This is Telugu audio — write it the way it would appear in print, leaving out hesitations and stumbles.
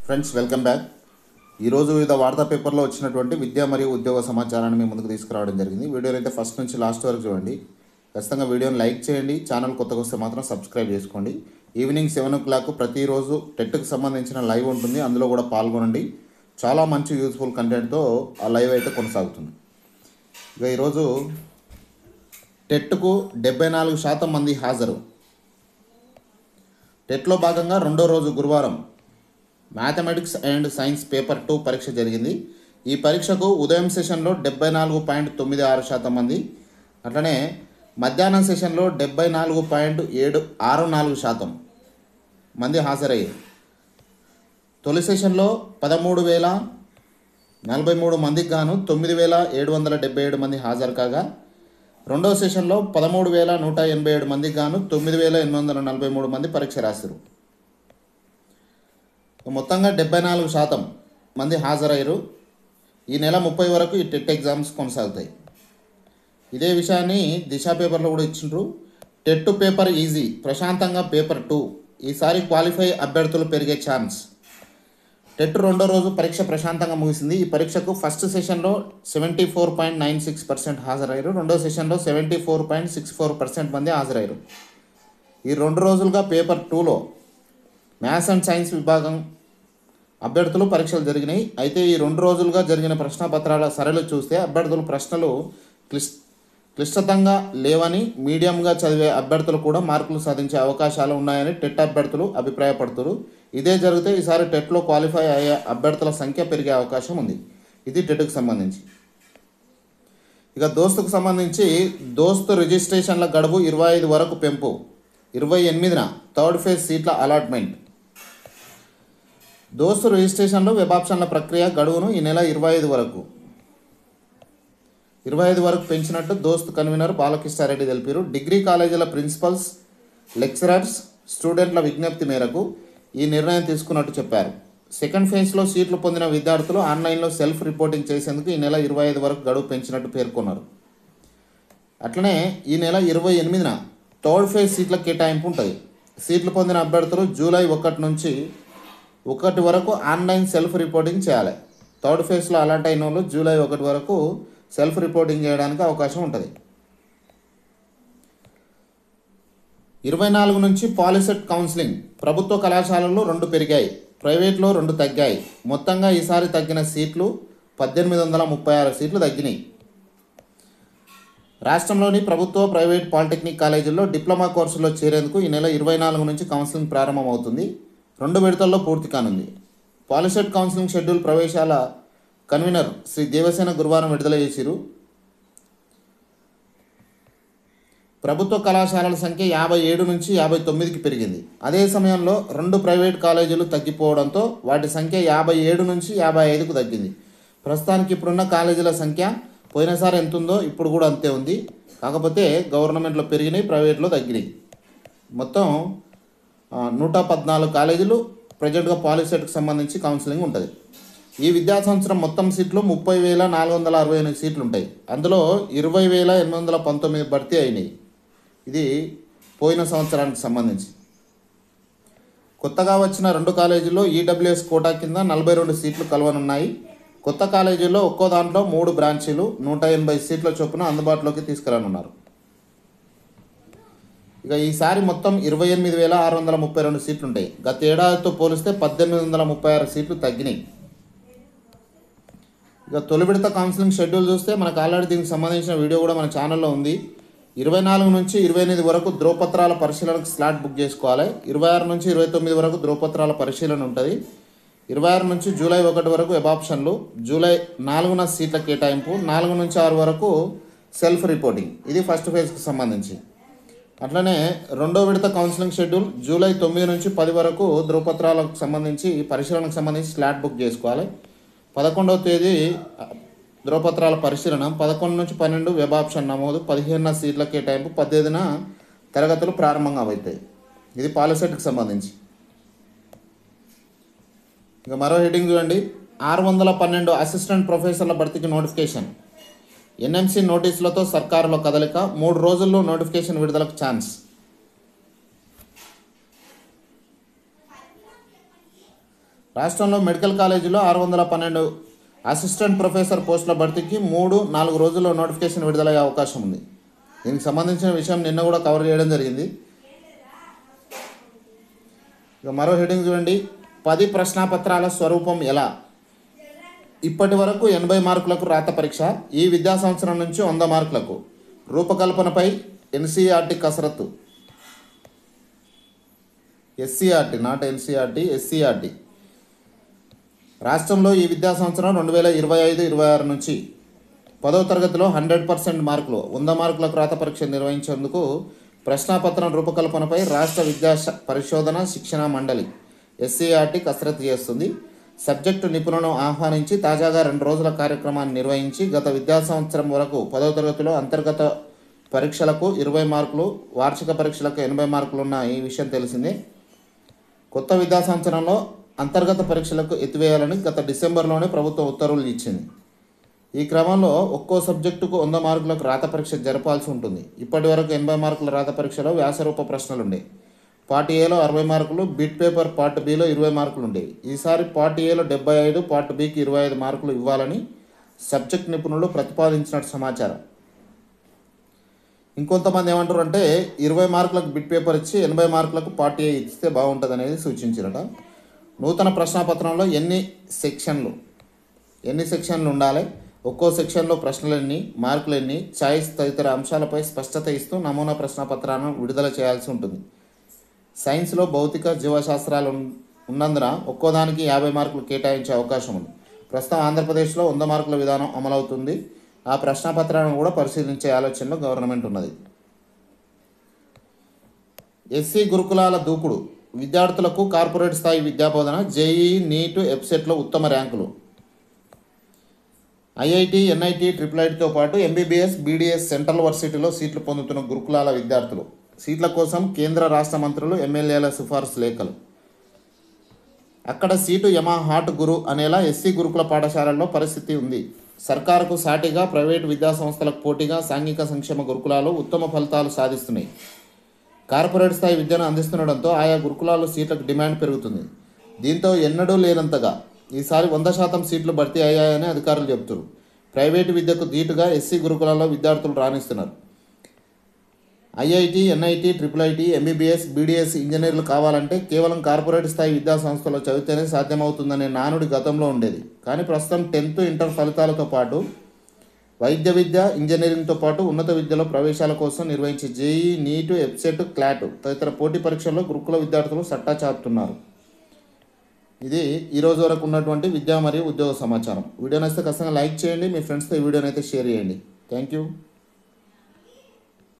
Friends welcome back. ఈరోజు వివిధ వార్తా పేపర్లో వచ్చినటువంటి విద్య మరియు ఉద్యోగ సమాచారాన్ని మీ ముందుకు తీసుకురావడం జరిగింది. వీడియోని అయితే ఫస్ట్ నుంచి లాస్ట్ వరకు చూడండి. ఖచ్చితంగా వీడియోని లైక్ చేయండి. ఛానల్ కొత్తగా వస్తే మాత్రం సబ్స్క్రైబ్ చేసుకోండి. ఈవినింగ్ 7 o'clock ప్రతిరోజు టెట్కి సంబంధించిన లైవ్ ఉంటుంది. అందులో కూడా పాల్గొనండి. చాలా మంచి యూజ్ఫుల్ కంటెంట్తో ఆ లైవ్ అయితే కొనసాగుతుంది. ఇక ఈరోజు టెట్కు 74% మంది హాజరు. టెట్లో భాగంగా రెండో రోజు గురువారం మ్యాథమెటిక్స్ అండ్ సైన్స్ పేపర్ 2 పరీక్ష జరిగింది. ఈ పరీక్షకు ఉదయం సెషన్లో 74.96% మంది, అట్లనే మధ్యాహ్నం సెషన్లో 74.764% మంది హాజరయ్యారు. తొలి సెషన్లో 13,043 మందికి గాను 9,777 మంది హాజరు కాగా, రెండో సెషన్లో 13,187 మందికి గాను 9,843 మంది పరీక్ష రాశారు. మొత్తంగా 74% మంది హాజరయ్యారు. ఈ నెల 30 వరకు ఈ టెట్ ఎగ్జామ్స్ కొనసాగుతాయి. ఇదే విషయాన్ని దిశ పేపర్లో కూడా ఇచ్చిండ్రు. టెట్ పేపర్ ఈజీ, ప్రశాంతంగా పేపర్ 2. ఈసారి క్వాలిఫై అభ్యర్థులు పెరిగే ఛాన్స్. టెట్ రెండో రోజు పరీక్ష ప్రశాంతంగా ముగిసింది. ఈ పరీక్షకు ఫస్ట్ సెషన్లో 74.96% హాజరయ్యారు. రెండో సెషన్లో 74.64% మంది హాజరయ్యారు. ఈ 2 రోజులుగా పేపర్ 2లో మ్యాథ్స్ అండ్ సైన్స్ విభాగం అభ్యర్థులు పరీక్షలు జరిగినాయి. అయితే ఈ 2 రోజులుగా జరిగిన ప్రశ్నపత్రాల సరళి చూస్తే అభ్యర్థులు ప్రశ్నలు క్లిష్టతంగా లేవని, మీడియంగా చదివే అభ్యర్థులు కూడా మార్కులు సాధించే అవకాశాలు ఉన్నాయని టెట్ అభ్యర్థులు అభిప్రాయపడుతున్నారు. ఇదే జరిగితే ఈసారి టెట్లో క్వాలిఫై అయ్యే అభ్యర్థుల సంఖ్య పెరిగే అవకాశం ఉంది. ఇది టెట్కు సంబంధించి. ఇక దోస్తుకు సంబంధించి దోస్తు రిజిస్ట్రేషన్ల గడువు 25 వరకు పెంపు. 28న థర్డ్ ఫేజ్ సీట్ల అలాట్మెంట్. దోస్తు రిజిస్ట్రేషన్లో వెబ్ ఆప్షన్ల ప్రక్రియ గడువును ఈ నెల 25 వరకు పెంచినట్టు దోస్తు కన్వీనర్ బాలకృష్ణారెడ్డి తెలిపారు. డిగ్రీ కాలేజీల ప్రిన్సిపల్స్, లెక్చరర్స్, స్టూడెంట్ల విజ్ఞప్తి మేరకు ఈ నిర్ణయం తీసుకున్నట్టు చెప్పారు. సెకండ్ ఫేజ్లో సీట్లు పొందిన విద్యార్థులు ఆన్లైన్లో సెల్ఫ్ రిపోర్టింగ్ చేసేందుకు ఈ నెల 25 వరకు గడువు పెంచినట్టు పేర్కొన్నారు. అట్లనే ఈ నెల 28న థర్డ్ ఫేజ్ సీట్ల కేటాయింపు ఉంటుంది. సీట్లు పొందిన అభ్యర్థులు జూలై 1 నుంచి 1 వరకు ఆన్లైన్ సెల్ఫ్ రిపోర్టింగ్ చేయాలి. థర్డ్ ఫేజ్లో అలాట్ అయిన వాళ్ళు జూలై 1 వరకు సెల్ఫ్ రిపోర్టింగ్ చేయడానికి అవకాశం ఉంటుంది. 24 నుంచి పాలిసెట్ కౌన్సిలింగ్. ప్రభుత్వ కళాశాలల్లో 2 పెరిగాయి, ప్రైవేట్లో 2 తగ్గాయి. మొత్తంగా ఈసారి తగ్గిన సీట్లు 1836 సీట్లు తగ్గినాయి. రాష్ట్రంలోని ప్రభుత్వ, ప్రైవేట్ పాలిటెక్నిక్ కాలేజీల్లో డిప్లొమా కోర్సులో చేరేందుకు ఈ నెల 24 నుంచి కౌన్సిలింగ్ ప్రారంభమవుతుంది. 2 విడతల్లో పూర్తి కానుంది. పాలిసెట్ కౌన్సిలింగ్ షెడ్యూల్ ప్రవేశాల కన్వీనర్ శ్రీ దేవసేన గురువారం విడుదల చేసిరు. ప్రభుత్వ కళాశాలల సంఖ్య 57 నుంచి 59కి పెరిగింది. అదే సమయంలో 2 ప్రైవేట్ కాలేజీలు తగ్గిపోవడంతో వాటి సంఖ్య 57 నుంచి 55కు తగ్గింది. ప్రస్తుతానికి ఇప్పుడున్న కాలేజీల సంఖ్య పోయినసారి ఎంత ఉందో ఇప్పుడు కూడా అంతే ఉంది. కాకపోతే గవర్నమెంట్లో పెరిగినాయి, ప్రైవేట్లో తగ్గినాయి. మొత్తం 114 కాలేజీలు ప్రజెంట్గా పాలిసెట్కి సంబంధించి కౌన్సిలింగ్ ఉంటుంది. ఈ విద్యా సంవత్సరం మొత్తం సీట్లు 30,468 సీట్లు ఉంటాయి. అందులో 20,819 భర్తీ అయినాయి. ఇది పోయిన సంవత్సరానికి సంబంధించి. కొత్తగా వచ్చిన 2 కాలేజీల్లో ఈడబ్ల్యూఎస్ కోటా కింద 42 సీట్లు కలవనున్నాయి. కొత్త కాలేజీల్లో ఒక్కో దాంట్లో 3 బ్రాంచీలు 180 సీట్ల చొప్పున అందుబాటులోకి తీసుకురానున్నారు. ఇక ఈసారి మొత్తం 28,632 సీట్లు ఉంటాయి. గత ఏడాదితో పోలిస్తే 1836 సీట్లు తగ్గినాయి. ఇక తొలి విడత కౌన్సిలింగ్ షెడ్యూల్ చూస్తే మనకు ఆల్రెడీ దీనికి సంబంధించిన వీడియో కూడా మన ఛానల్లో ఉంది. 24 నుంచి 28 వరకు ధ్రువపత్రాల పరిశీలనకు స్లాట్ బుక్ చేసుకోవాలి. 26 నుంచి 29 వరకు ధ్రువపత్రాల పరిశీలన ఉంటుంది. 26 నుంచి జూలై 1 వరకు వెబ్ ఆప్షన్లు, జూలై 4న సీట్ల కేటాయింపు, 4 నుంచి 6 వరకు సెల్ఫ్ రిపోర్టింగ్. ఇది ఫస్ట్ ఫేజ్కి సంబంధించి. అట్లనే రెండో విడత కౌన్సిలింగ్ షెడ్యూల్ జూలై 9 నుంచి 10 వరకు ధ్రువపత్రాలకు సంబంధించి పరిశీలనకు సంబంధించి స్లాట్ బుక్ చేసుకోవాలి. 11వ తేదీ ధ్రువపత్రాల పరిశీలన, 11 నుంచి 12 వెబ్ ఆప్షన్ నమోదు, 15న సీట్ల కేటాయింపు, 18న తరగతులు ప్రారంభంగా అవుతాయి. ఇది పాలిసెట్కి సంబంధించి. ఇక మరో హెడ్డింగ్ చూడండి. 612 అసిస్టెంట్ ప్రొఫెసర్ల భర్తీకి నోటిఫికేషన్. ఎన్ఎంసీ నోటీసులతో సర్కారులో కదలిక. 3 రోజుల్లో నోటిఫికేషన్ విడుదలకు ఛాన్స్. రాష్ట్రంలో మెడికల్ కాలేజీలో 612 అసిస్టెంట్ ప్రొఫెసర్ పోస్టుల భర్తీకి 3-4 రోజుల్లో నోటిఫికేషన్ విడుదలయ్యే అవకాశం ఉంది. దీనికి సంబంధించిన విషయం నిన్న కూడా కవర్ చేయడం జరిగింది. ఇక మరో హెడ్డింగ్ చూడండి, 10 ప్రశ్నాపత్రాల స్వరూపం ఎలా? ఇప్పటి వరకు 80 మార్కులకు రాత పరీక్ష, ఈ విద్యా సంవత్సరం నుంచి 100 మార్కులకు. రూపకల్పనపై ఎన్సీఆర్టీ కసరత్తు. SCERT, not NCERT, SCERT. రాష్ట్రంలో ఈ విద్యా సంవత్సరం 2025-26 నుంచి 10వ తరగతిలో 100% మార్కులు, 100 మార్కులకు రాత పరీక్ష నిర్వహించేందుకు ప్రశ్నాపత్రం రూపకల్పనపై రాష్ట్ర విద్యా పరిశోధన శిక్షణ మండలి ఎస్సీఆర్టీ కసరత్తు చేస్తుంది. సబ్జెక్టు నిపుణులను ఆహ్వానించి తాజాగా 2 రోజుల కార్యక్రమాన్ని నిర్వహించి గత విద్యా సంవత్సరం వరకు 10వ తరగతిలో అంతర్గత పరీక్షలకు 20 మార్కులు, వార్షిక పరీక్షలకు 80 మార్కులు ఉన్న ఈ విషయం తెలిసిందే. కొత్త విద్యా సంవత్సరంలో అంతర్గత పరీక్షలకు ఎత్తివేయాలని గత డిసెంబర్లోనే ప్రభుత్వం ఉత్తర్వులు ఇచ్చింది. ఈ క్రమంలో ఒక్కో సబ్జెక్టుకు 100 మార్కులకు రాత పరీక్ష జరపాల్సి ఉంటుంది. ఇప్పటి వరకు 80 మార్కుల రాత పరీక్షలో వ్యాసరూప ప్రశ్నలుండే. పార్ట్ ఏలో 60 మార్కులు, బిట్ పేపర్ పార్ట్ బిలో 20 మార్కులు ఉండేవి. ఈసారి పార్ట్ ఏలో 75, పార్ట్ బికి 25 మార్కులు ఇవ్వాలని సబ్జెక్ట్ నిపుణులు ప్రతిపాదించినట్టు సమాచారం. ఇంకొంతమంది ఏమంటారు అంటే 20 మార్కులకు బిట్ పేపర్ ఇచ్చి 80 మార్కులకు పార్ట్ ఏ ఇస్తే బాగుంటుంది అనేది సూచించారట. నూతన ప్రశ్నాపత్రంలో ఎన్ని సెక్షన్లు ఉండాలి, ఒక్కో సెక్షన్లో ప్రశ్నలు ఎన్ని, మార్కులు ఎన్ని, ఛాయిస్ తదితర అంశాలపై స్పష్టత ఇస్తూ నమూనా ప్రశ్నాపత్రాలను విడుదల చేయాల్సి ఉంటుంది. సైన్స్లో భౌతిక, జీవశాస్త్రాలు ఉన్నందున ఒక్కోదానికి 50 మార్కులు కేటాయించే అవకాశం ఉంది. ప్రస్తుతం ఆంధ్రప్రదేశ్లో 100 మార్కుల విధానం అమలవుతుంది. ఆ ప్రశ్నాపత్రాలను కూడా పరిశీలించే ఆలోచనలో గవర్నమెంట్ ఉన్నది. ఎస్సీ గురుకులాల దూకుడు, విద్యార్థులకు కార్పొరేట్ స్థాయి విద్యాబోధన, జేఈఈ, నీట్, ఎబ్సెట్లో ఉత్తమ ర్యాంకులు. ఐఐటి, ఎన్ఐటి, ట్రిపుల్ పాటు ఎంబీబీఎస్, బీడీఎస్ సెంట్రల్ వర్సిటీలో సీట్లు పొందుతున్న గురుకులాల విద్యార్థులు సీట్ల కోసం కేంద్ర రాష్ట్ర మంత్రులు, ఎమ్మెల్యేల సిఫార్సు లేఖలు. అక్కడ సీటు యమా హాట్ గురు అనేలా ఎస్సీ గురుకుల పాఠశాలల్లో పరిస్థితి ఉంది. సర్కారుకు సాటిగా ప్రైవేటు విద్యా సంస్థలకు పోటీగా సాంఘిక సంక్షేమ గురుకులాలు ఉత్తమ ఫలితాలు సాధిస్తున్నాయి. కార్పొరేట్ స్థాయి విద్యను అందిస్తుండడంతో ఆయా గురుకులాల్లో సీట్లకు డిమాండ్ పెరుగుతుంది. దీంతో ఎన్నడూ లేనంతగా ఈసారి 100% సీట్లు భర్తీ అయ్యాయని అధికారులు చెబుతున్నారు. ప్రైవేటు విద్యకు ధీటుగా ఎస్సీ గురుకులాల్లో విద్యార్థులు రాణిస్తున్నారు. IIT, NIT, triple IT, MBBS, BDS engineers కావాలంటే కేవలం కార్పొరేట్ స్థాయి విద్యా సంస్థలో చదివితేనే సాధ్యమవుతుందనే నానుడి గతంలో ఉండేది. కానీ ప్రస్తుతం 10th, ఇంటర్ ఫలితాలతో పాటు వైద్య విద్య, ఇంజనీరింగ్తో పాటు ఉన్నత విద్యలో ప్రవేశాల కోసం నిర్వహించే జేఈ, నీట్, ఎబ్సెట్, క్లాట్ తదితర పోటీ పరీక్షల్లో గురుకుల విద్యార్థులు సట్టా చాటుతున్నారు. ఇది ఈరోజు వరకు ఉన్నటువంటి విద్యా మరియు ఉద్యోగ సమాచారం. వీడియో నచ్చితే ఖచ్చితంగా లైక్ చేయండి, మీ ఫ్రెండ్స్తో ఈ వీడియోని అయితే షేర్ చేయండి. Thank you.